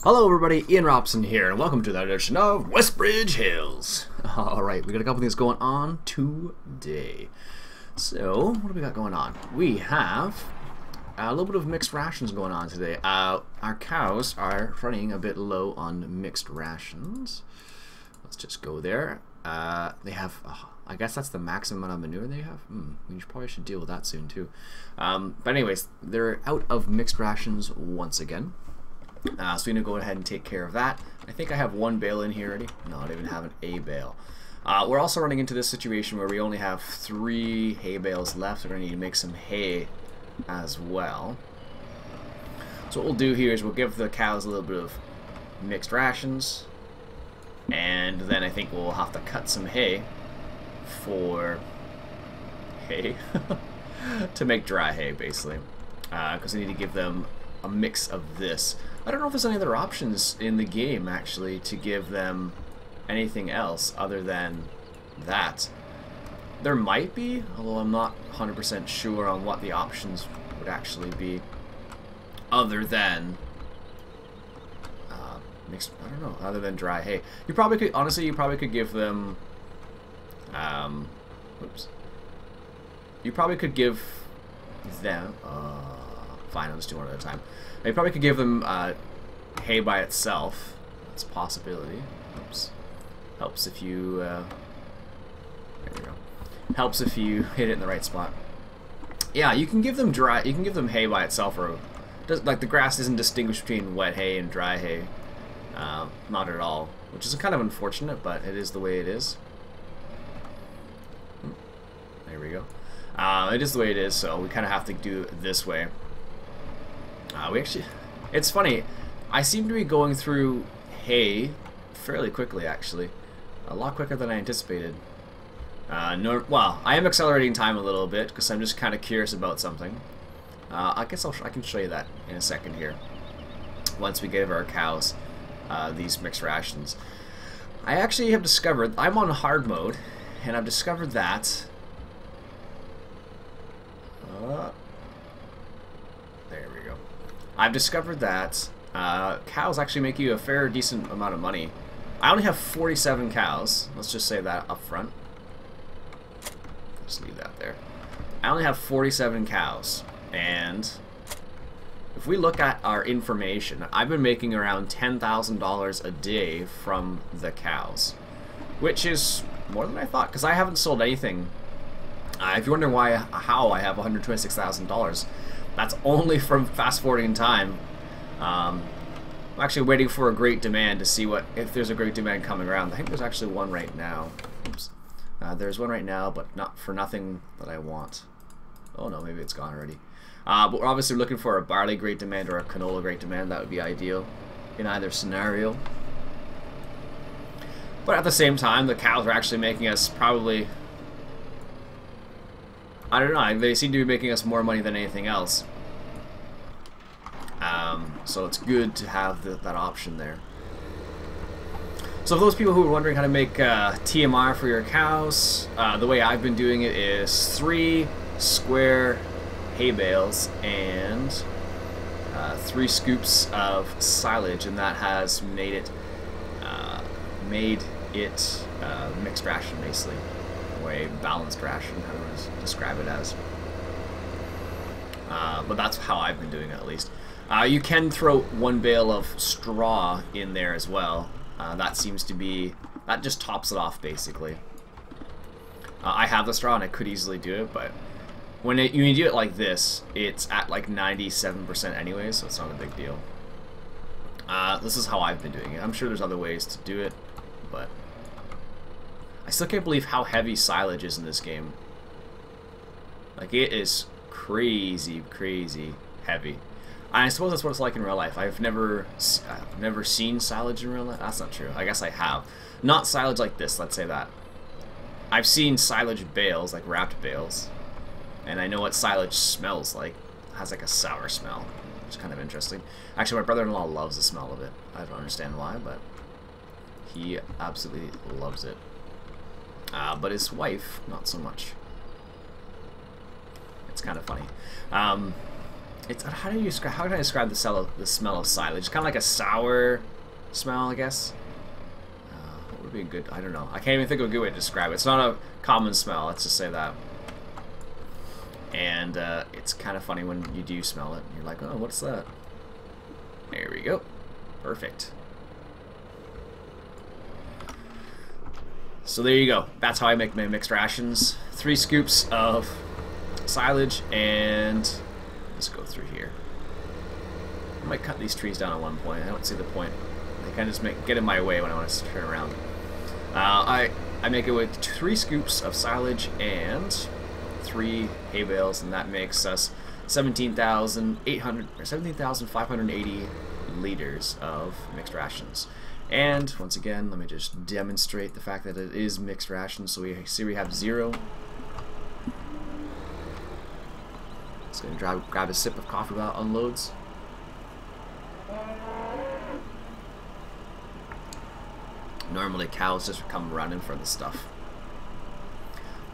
Hello everybody, Ian Robson here, and welcome to the edition of Westbridge Hills. Alright, we got a couple things going on today. So, what do we got going on? We have a little bit of mixed rations going on today. Our cows are running a bit low on mixed rations. Let's just go there. They have, I guess that's the maximum amount of manure they have. We probably should deal with that soon too. But anyways, they're out of mixed rations once again. So we're going to go ahead and take care of that. I think I have one bale in here already. No, I don't even have a bale. We're also running into this situation where we only have 3 hay bales left. We're going to need to make some hay as well. So what we'll do here is we'll give the cows a little bit of mixed rations. And then I think we'll have to cut some hay for hay. To make dry hay, basically. Because we need to give them a mix of this. I don't know if there's any other options in the game actually to give them anything else other than that. There might be, although I'm not 100% sure on what the options would actually be other than mixed, I don't know, other than dry hay. You probably could, honestly, you probably could give them oops. You probably could give them fine, I'll just do one at a time. You probably could give them hay by itself. That's a possibility. Oops. Helps if you there we go. Helps if you hit it in the right spot. Yeah, you can give them dry. You can give them hay by itself, or like the grass isn't distinguished between wet hay and dry hay. Not at all, which is kind of unfortunate, but it is the way it is. There we go. It is the way it is, so we kind of have to do it this way. It's funny, I seem to be going through hay fairly quickly, actually. A lot quicker than I anticipated. Well, I am accelerating time a little bit, because I'm just kind of curious about something. I guess I can show you that in a second here. Once we give our cows these mixed rations. I actually have discovered, I'm on hard mode, and I've discovered that there we go. I've discovered that cows actually make you a fair decent amount of money. I only have 47 cows. Let's just say that up front. Just leave that there. I only have 47 cows, and if we look at our information, I've been making around $10,000 a day from the cows, which is more than I thought, because I haven't sold anything. If you're wondering how I have $126,000, that's only from fast forwarding time. I'm actually waiting for a great demand to see if there's a great demand coming around. I think there's actually one right now. Oops. There's one right now, but not for nothing that I want. Oh no, maybe it's gone already. But we're obviously looking for a barley great demand or a canola great demand. That would be ideal in either scenario. But at the same time, the cows are actually making us probably, I don't know, they seem to be making us more money than anything else. So it's good to have that option there. So for those people who are wondering how to make TMR for your cows, the way I've been doing it is 3 square hay bales and 3 scoops of silage, and that has made it mixed ration, basically, or a balanced ration, how do I describe it as. But that's how I've been doing it, at least. You can throw 1 bale of straw in there as well. That seems to be, that just tops it off, basically. I have the straw and I could easily do it, but when you do it like this, it's at like 97% anyway, so it's not a big deal. This is how I've been doing it. I'm sure there's other ways to do it, but I still can't believe how heavy silage is in this game. Like, it is crazy, crazy heavy. I suppose that's what it's like in real life. I've never seen silage in real life. That's not true. I guess I have. Not silage like this, let's say that. I've seen silage bales, like wrapped bales. And I know what silage smells like. It has like a sour smell, which is kind of interesting. Actually, my brother-in-law loves the smell of it. I don't understand why, but he absolutely loves it. But his wife, not so much. It's kind of funny. It's how do you describe? How can I describe the smell of silage? It's kind of like a sour smell, I guess. What would be good? I don't know. I can't even think of a good way to describe it. It's not a common smell. Let's just say that. And it's kind of funny when you do smell it. You're like, oh, what's that? There we go. Perfect. So there you go. That's how I make my mixed rations. 3 scoops of silage, and let's go through here. I might cut these trees down at one point. I don't see the point. They kind of just get in my way when I want to turn around. I make it with 3 scoops of silage and 3 hay bales, and that makes us 17,580 liters of mixed rations. And once again, let me just demonstrate the fact that it is mixed rations. So we see we have 0. Just gonna grab a sip of coffee while it unloads. Normally cows just come running for the stuff.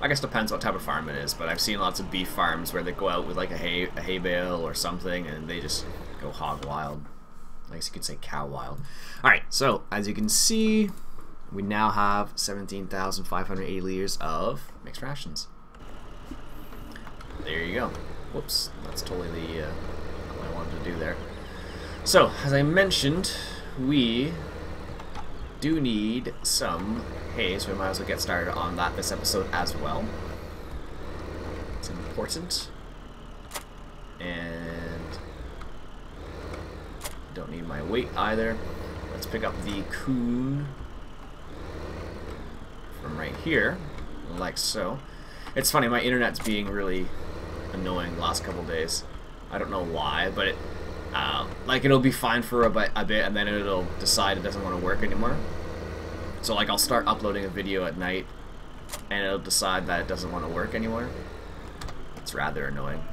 I guess depends what type of farm it is, but I've seen lots of beef farms where they go out with like a hay bale or something and they just go hog wild. I guess you could say cow wild. Alright, so as you can see, we now have 17,580 liters of mixed rations. There you go. Whoops, that's totally the what I wanted to do there. So, as I mentioned, we do need some hay, so we might as well get started on that this episode as well. It's important. And don't need my weight either. Let's pick up the coon from right here, like so. It's funny, my internet's being really annoying the last couple days. I don't know why, but like it'll be fine for a bit, and then it'll decide it doesn't want to work anymore. So like I'll start uploading a video at night, and it'll decide that it doesn't want to work anymore. It's rather annoying.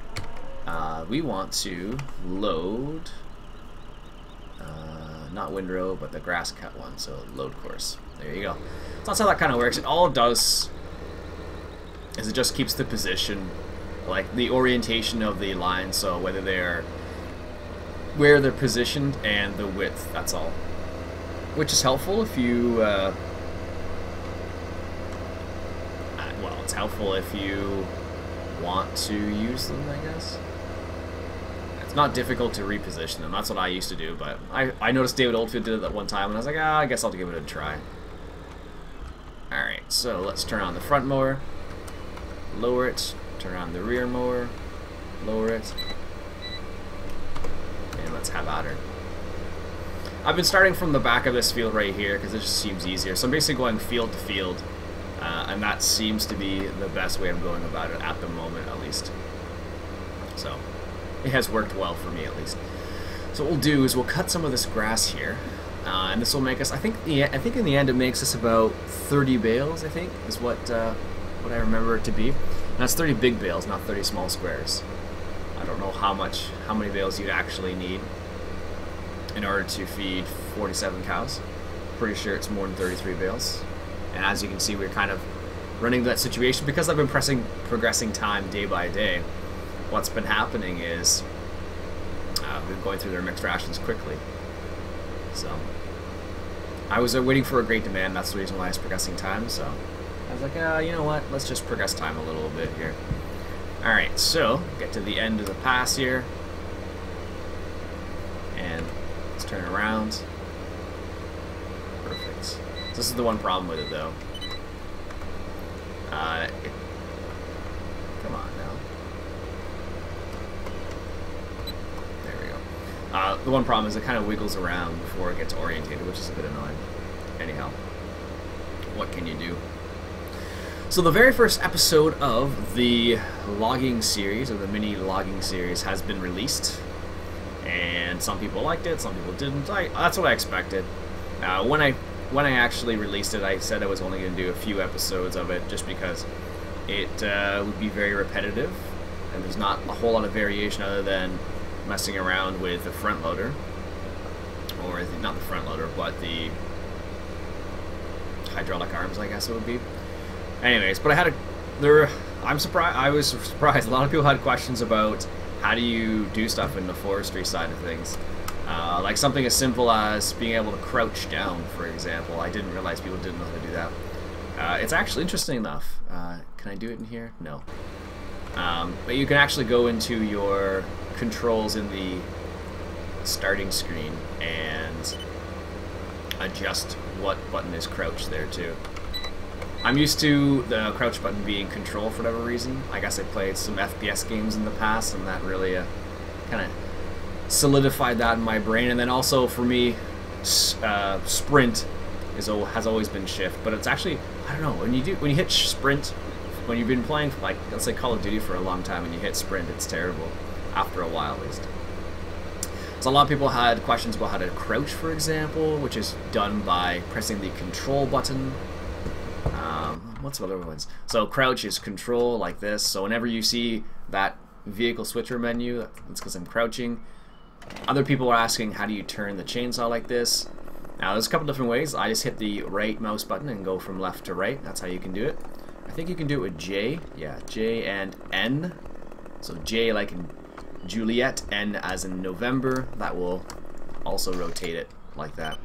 We want to load, not windrow, but the grass cut one, so load course. There you go. So that's how that kind of works. All it does is it just keeps the position, like the orientation of the line, so whether they're where they're positioned and the width, that's all. Which is helpful if you, well, it's helpful if you want to use them, I guess. It's not difficult to reposition them. That's what I used to do, but I noticed David Oldfield did it that one time, and I was like, I guess I'll give it a try. Alright, so let's turn on the front mower, lower it, turn on the rear mower, lower it, and let's have at her. I've been starting from the back of this field right here because it just seems easier. So I'm basically going field to field, and that seems to be the best way of going about it at the moment, at least. So it has worked well for me, at least. So what we'll do is we'll cut some of this grass here, and this will make us. I think in the end it makes us about 30 bales. I think is what I remember it to be. And that's 30 big bales, not 30 small squares. I don't know how many bales you'd actually need in order to feed 47 cows. Pretty sure it's more than 33 bales. And as you can see, we're kind of running that situation because I've been progressing time day by day. What's been happening is we've been going through their mixed rations quickly. So I was waiting for a great demand. That's the reason why I was progressing time. So I was like, you know what? Let's just progress time a little bit here. All right, so get to the end of the pass here, and let's turn around. Perfect. So this is the one problem with it, though. Come on now. There we go. The one problem is it kind of wiggles around before it gets orientated, which is a bit annoying. Anyhow, what can you do? So the very first episode of the logging series, or the mini logging series, has been released. And some people liked it, some people didn't. That's what I expected. When I actually released it, I said I was only going to do a few episodes of it, just because it would be very repetitive, and there's not a whole lot of variation other than messing around with the front loader, or not the front loader, but the hydraulic arms, I guess it would be. Anyways, but I was surprised. A lot of people had questions about how do you do stuff in the forestry side of things. Like something as simple as being able to crouch down, for example. I didn't realize people didn't know how to do that. It's actually interesting enough. Can I do it in here? No. But you can actually go into your controls in the starting screen and adjust what button is crouched there too. I'm used to the crouch button being control for whatever reason. I guess I played some FPS games in the past and that really kind of solidified that in my brain. And then also for me, sprint has always been shift, but it's actually, I don't know, when you hit sprint, when you've been playing like, let's say, Call of Duty for a long time and you hit sprint, it's terrible after a while at least. So a lot of people had questions about how to crouch, for example, which is done by pressing the control button. What's the other ones? So crouch is control, like this. So whenever you see that vehicle switcher menu, that's because I'm crouching. Other people are asking, how do you turn the chainsaw like this? Now there's a couple different ways. I just hit the right mouse button and go from left to right. That's how you can do it. I think you can do it with J. Yeah, J and N. So J like in Juliet, N as in November. That will also rotate it like that.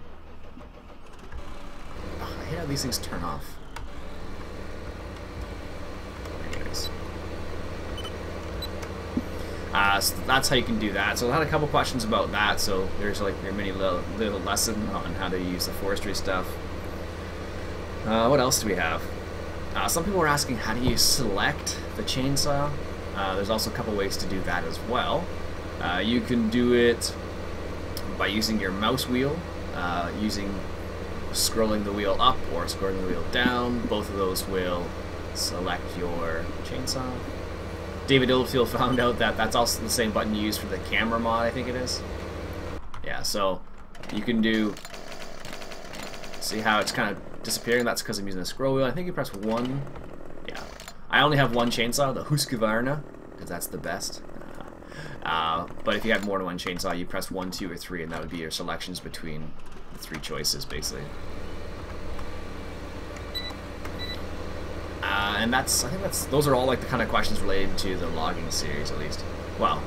Oh, I hate how these things turn off. Anyways. So that's how you can do that. So I had a couple questions about that. So there's like your mini little lesson on how to use the forestry stuff. What else do we have? Some people were asking, how do you select the chainsaw? There's also a couple ways to do that as well. You can do it by using your mouse wheel, scrolling the wheel up or scrolling the wheel down. Both of those will select your chainsaw. David Illfield found out that that's also the same button you use for the camera mod, I think it is. Yeah, so you can do, see how it's kind of disappearing? That's because I'm using a scroll wheel. I think you press 1. Yeah. I only have one chainsaw, the Husqvarna, because that's the best. But if you had more than one chainsaw, you press 1, 2, or 3, and that would be your selections between the 3 choices, basically. And I think those are all like the kind of questions related to the logging series, at least. Well,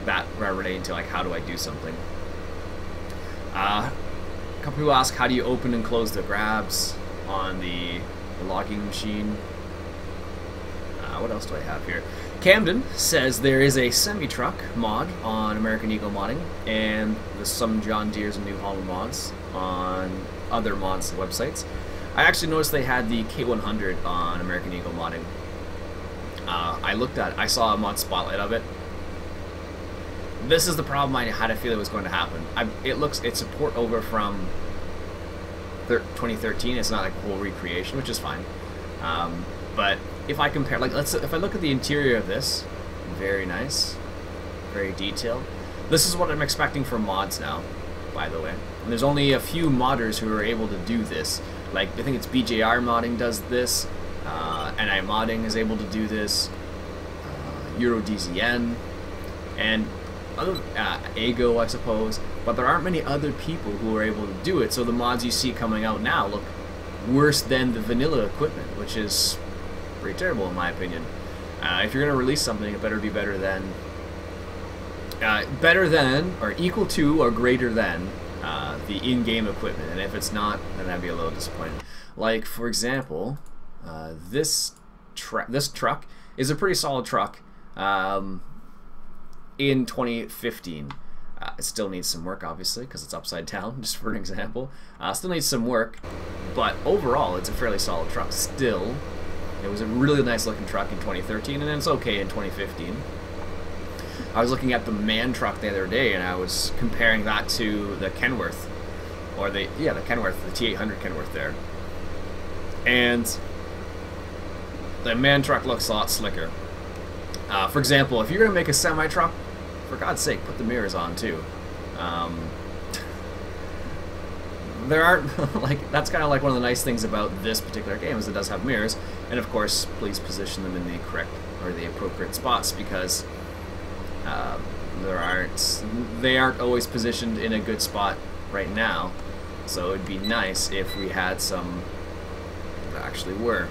that are relating to like how do I do something. A couple people ask, how do you open and close the grabs on the logging machine? What else do I have here? Camden says there is a semi-truck mod on American Eagle modding, and there's some John Deere's and New Holland mods on other mods websites. I actually noticed they had the K100 on American Eagle modding. I saw a mod spotlight of it. This is the problem I had a feeling was going to happen. It's a port over from 2013. It's not like a whole recreation, which is fine. But if I compare, like, if I look at the interior of this, very nice, very detailed. This is what I'm expecting from mods now, by the way. And there's only a few modders who are able to do this. Like, I think it's BJR modding does this, NI modding is able to do this, EuroDZN, and other Ago, I suppose. But there aren't many other people who are able to do it. So the mods you see coming out now look worse than the vanilla equipment, which is pretty terrible in my opinion. If you're going to release something, it better be better than, or equal to, or greater than the in-game equipment. And if it's not, then I'd be a little disappointed. Like, for example, this truck is a pretty solid truck. In 2015, it still needs some work, obviously, because it's upside down, just for an example. Still needs some work, but overall, it's a fairly solid truck. Still, it was a really nice looking truck in 2013, and it's okay in 2015. I was looking at the MAN truck the other day, and I was comparing that to the Kenworth, or the Kenworth, the T800 Kenworth there. And the MAN truck looks a lot slicker. For example, if you're going to make a semi-truck, for God's sake, put the mirrors on too. There aren't, like, that's kind of like one of the nice things about this particular game is it does have mirrors, and of course, please position them in the correct or the appropriate spots, because they aren't always positioned in a good spot right now. So it'd be nice if we had some that actually were.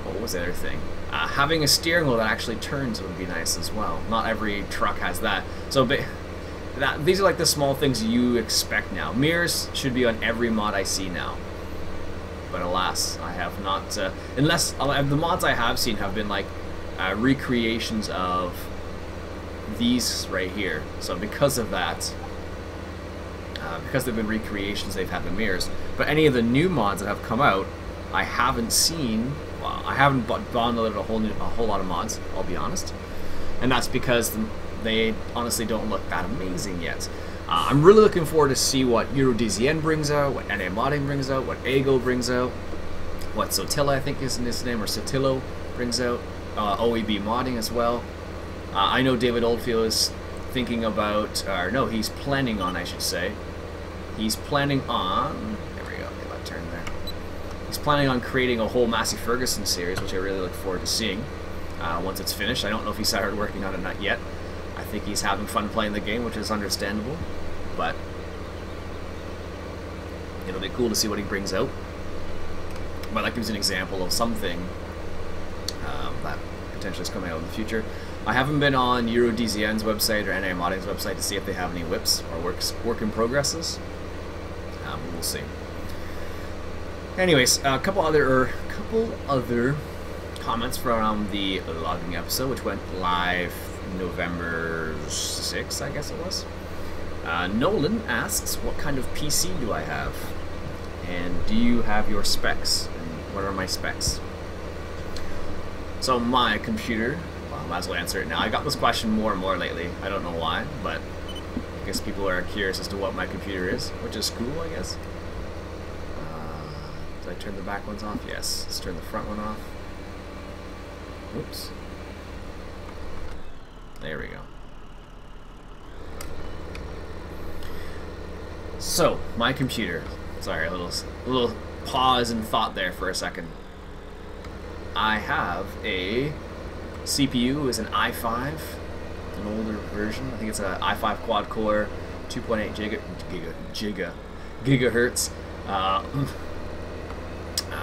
What was the other thing? Having a steering wheel that actually turns would be nice as well. Not every truck has that. So these are like the small things you expect now. Mirrors should be on every mod I see now. But alas, I have not, unless the mods I have seen have been like recreations of these right here. So because of that, because they've been recreations, they've had the mirrors. But any of the new mods that have come out, I haven't seen. Well, I haven't downloaded a whole lot of mods, I'll be honest, and that's because they honestly don't look that amazing yet. I'm really looking forward to see what EuroDZN brings out, what NA Modding brings out, what Ego brings out, what Sotilla, I think is in his name, or Sotillo brings out, OEB Modding as well. I know David Oldfield is thinking about, or no, he's planning on, I should say. He's planning on, there we go, get that turn there. He's planning on creating a whole Massey Ferguson series, which I really look forward to seeing once it's finished. I don't know if he started working on it not yet. I think he's having fun playing the game, which is understandable, but it'll be cool to see what he brings out. But that gives an example of something that potentially is coming out in the future. I haven't been on EuroDZN's website or NA Modding's website to see if they have any whips or work in progresses. We'll see. Anyways, a couple other comments from the logging episode, which went live November 6th, I guess it was. Nolan asks, what kind of PC do I have? And do you have your specs? And what are my specs? So my computer, well, I might as well answer it now. I got this question more and more lately. I don't know why, but I guess people are curious as to what my computer is, which is cool, I guess. Did I turn the back ones off? Yes. Let's turn the front one off. Oops. There we go. So, my computer. Sorry, a little pause and thought there for a second. I have a CPU is an i5, an older version. I think it's an i5 quad core, 2.8 gigahertz.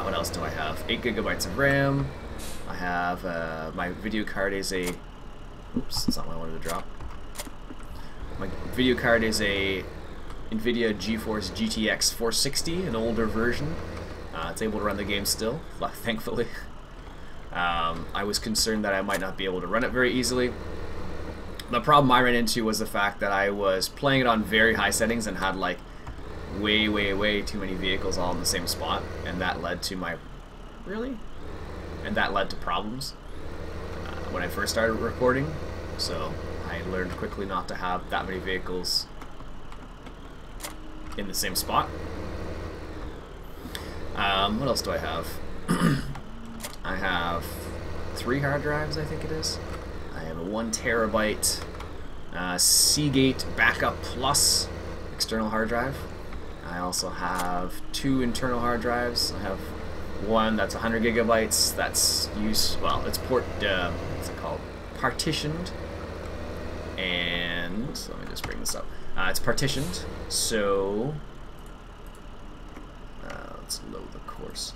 What else do I have? 8 gigabytes of RAM. I have my video card is a. Oops, that's not what I wanted to drop. My video card is a NVIDIA GeForce GTX 460, an older version. It's able to run the game still, thankfully. I was concerned that I might not be able to run it very easily. The problem I ran into was the fact that I was playing it on very high settings and had like way too many vehicles all in the same spot, and that led to and that led to problems when I first started recording. So I learned quickly not to have that many vehicles in the same spot. What else do I have? I have 3 hard drives, I think it is. I have a 1 terabyte Seagate Backup Plus external hard drive. I also have 2 internal hard drives. I have one that's 100 gigabytes. That's used. Well, it's what's it called? Partitioned. And so let me just bring this up. It's partitioned. So let's load the course.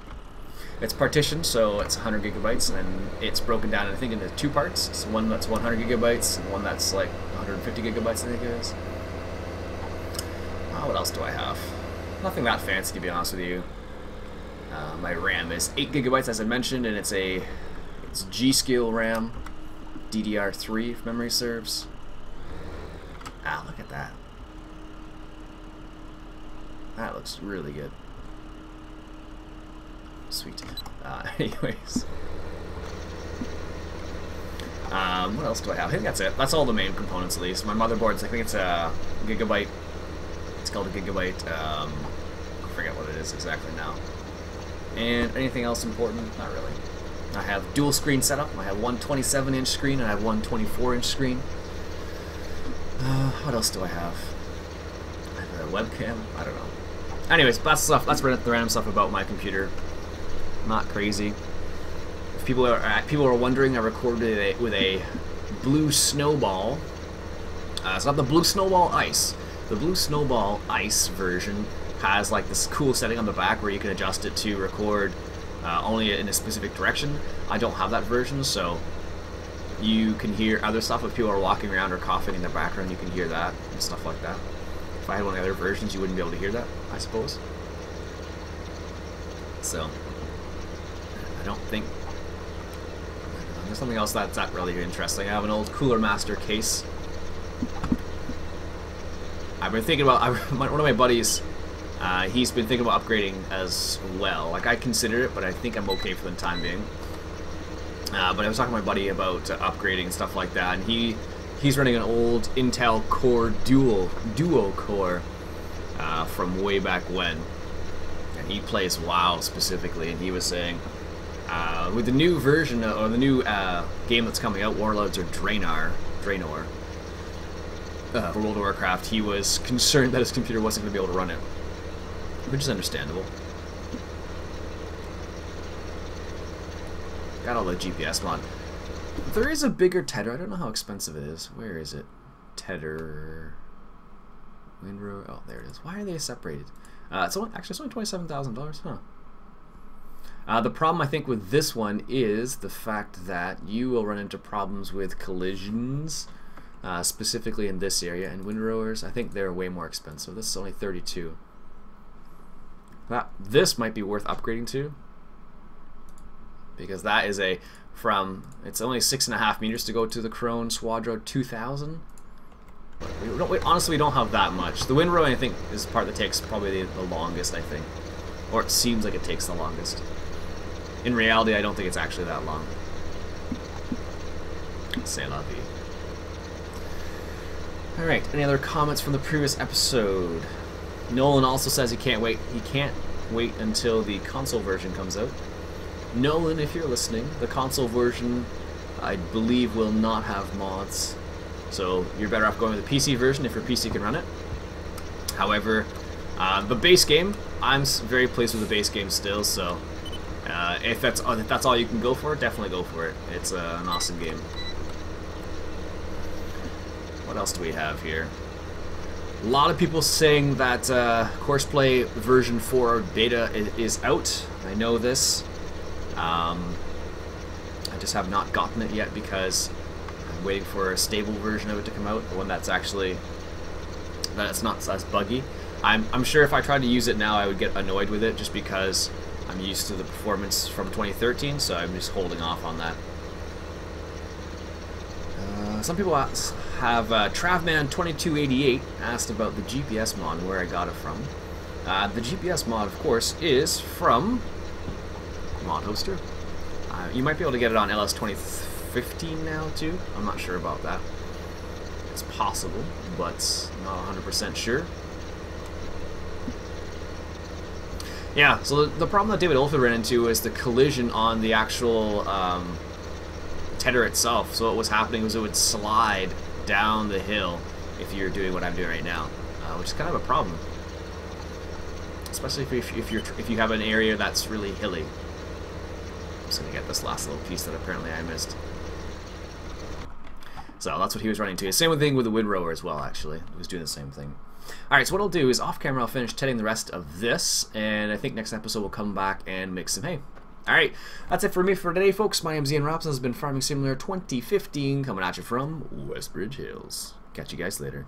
It's partitioned, so it's 100 gigabytes, and it's broken down, I think, into 2 parts. So one that's 100 gigabytes, and one that's like 150 gigabytes, I think it is. What else do I have? Nothing that fancy, to be honest with you. My RAM is 8 gigabytes, as I mentioned, and it's G-Skill RAM, DDR3, if memory serves. Look at that. That looks really good. Sweet. Anyways. What else do I have? I think that's it. That's all the main components, at least. My motherboard's, I think it's a gigabyte. It's called a gigabyte. I forget what it is exactly now. And anything else important? Not really. I have dual screen setup. I have one 27-inch screen and I have one 24-inch screen. What else do I have? I have a webcam. I don't know. Anyways, that's the random stuff about my computer. Not crazy. If people are wondering, I recorded it with a Blue Snowball. It's not the Blue Snowball Ice. The Blue Snowball Ice version has like this cool setting on the back where you can adjust it to record only in a specific direction. I don't have that version, so you can hear other stuff if people are walking around or coughing in the background. You can hear that and stuff like that. If I had one of the other versions, you wouldn't be able to hear that, I suppose. So, I don't think... There's something else that's not really interesting. I have an old Cooler Master case. I've been thinking about... one of my buddies, he's been thinking about upgrading as well. Like, I considered it, but I think I'm okay for the time being. But I was talking to my buddy about upgrading and stuff like that, and he's running an old Intel Core Duo Core from way back when. And he plays WoW specifically, and he was saying... with the new version, or the new game that's coming out, Warlords or Draenor, for World of Warcraft, he was concerned that his computer wasn't going to be able to run it, which is understandable. Got all the GPS mod. There is a bigger Tedder. I don't know how expensive it is. Where is it? Tedder. Windrow. Oh, there it is. Why are they separated? It's only $27,000. Huh. The problem, I think, with this one is the fact that you will run into problems with collisions, specifically in this area. And windrowers, I think they're way more expensive. This is only $32. This might be worth upgrading to, because that is it's only 6.5 meters to go to the Crone Squadro 2000. Honestly, we don't have that much. The windrow, I think, is the part that takes probably the longest, I think. Or it seems like it takes the longest. In reality, I don't think it's actually that long. C'est la vie. Alright, any other comments from the previous episode? Nolan also says he can't wait until the console version comes out. Nolan, if you're listening, the console version, I believe, will not have mods. So you're better off going with the PC version if your PC can run it. However, the base game, I'm very pleased with the base game still, so if that's all you can go for, definitely go for it. It's an awesome game. What else do we have here? A lot of people saying that Courseplay version 4 beta is out. I know this. I just have not gotten it yet because I'm waiting for a stable version of it to come out, the one that's not as buggy. I'm sure if I tried to use it now, I would get annoyed with it just because I'm used to the performance from 2013, so I'm just holding off on that. Some people have Travman2288 asked about the GPS mod and where I got it from. The GPS mod, of course, is from Mod Hoster. You might be able to get it on LS 2015 now too. I'm not sure about that. It's possible, but not 100% sure. Yeah, so the problem that David Olford ran into is the collision on the actual Tedder itself. So what was happening was it would slide down the hill if you're doing what I'm doing right now, which is kind of a problem, especially if you have an area that's really hilly. I'm just gonna get this last little piece that apparently I missed. So that's what he was running to. Same thing with the windrower as well. Actually, he was doing the same thing. Alright, so what I'll do is off camera I'll finish tedding the rest of this, and I think next episode we'll come back and make some hay. Alright, that's it for me for today, folks. My name's Iain Robson. This has been Farming Simulator 2015, coming at you from Westbridge Hills. Catch you guys later.